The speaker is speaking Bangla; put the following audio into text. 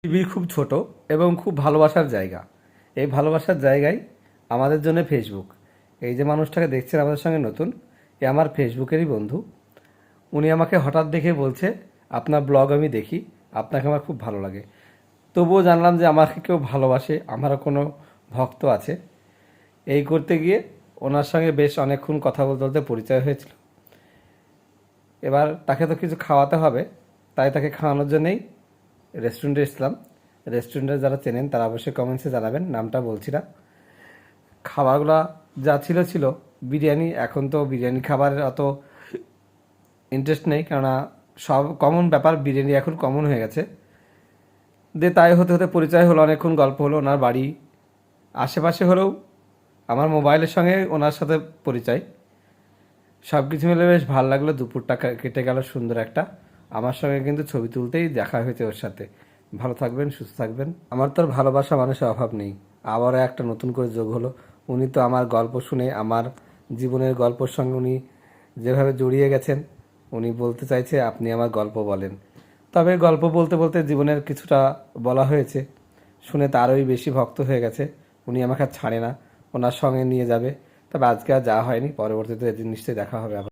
পৃথিবীর খুব ছোট এবং খুব ভালোবাসার জায়গা। এই ভালোবাসার জায়গায় আমাদের জন্য ফেসবুক। এই যে মানুষটাকে দেখছেন আমাদের সঙ্গে নতুন, এ আমার ফেসবুকেরই বন্ধু। উনি আমাকে হঠাৎ দেখে বলছে, আপনার ব্লগ আমি দেখি, আপনাকে আমার খুব ভালো লাগে। তবুও জানলাম যে আমাকে কেউ ভালোবাসে, আমারও কোনো ভক্ত আছে। এই করতে গিয়ে ওনার সঙ্গে বেশ অনেকক্ষণ কথা বলতে বলতে পরিচয় হয়েছিল। এবার তাকে তো কিছু খাওয়াতে হবে, তাই তাকে খাওয়ানোর জন্যেই রেস্টুরেন্টে এসলাম। রেস্টুরেন্টে যারা চেনেন তারা অবশ্যই কমেন্টসে জানাবেন, নামটা বলছি না। খাবারগুলো যা ছিল ছিল বিরিয়ানি। এখন তো বিরিয়ানি খাবারের অত ইন্টারেস্ট নেই, কেননা সব কমন ব্যাপার, বিরিয়ানি এখন কমন হয়ে গেছে। তাই হতে হতে পরিচয় হলো, অনেকক্ষণ গল্প হলো। ওনার বাড়ি আশেপাশে হলেও আমার মোবাইলের সঙ্গে ওনার সাথে পরিচয়। সব কিছু মিলে বেশ ভালো লাগলো। দুপুরটা কেটে গেল সুন্দর একটা। আমার সঙ্গে কিন্তু ছবি তুলতেই দেখা হয়েছে ওর সাথে। ভালো থাকবেন, সুস্থ থাকবেন। আমার তো আর ভালোবাসা মানুষের অভাব নেই। আবারও একটা নতুন করে যোগ হলো। উনি তো আমার গল্প শুনে, আমার জীবনের গল্পের সঙ্গে উনি যেভাবে জড়িয়ে গেছেন, উনি বলতে চাইছে আপনি আমার গল্প বলেন। তবে গল্প বলতে বলতে জীবনের কিছুটা বলা হয়েছে, শুনে তারই বেশি ভক্ত হয়ে গেছে। উনি আমাকে আর ছাড়ে না, ওনার সঙ্গে নিয়ে যাবে। তবে আজকে আর যাওয়া হয়নি, পরবর্তীতে নিশ্চয়ই দেখা হবে আবার।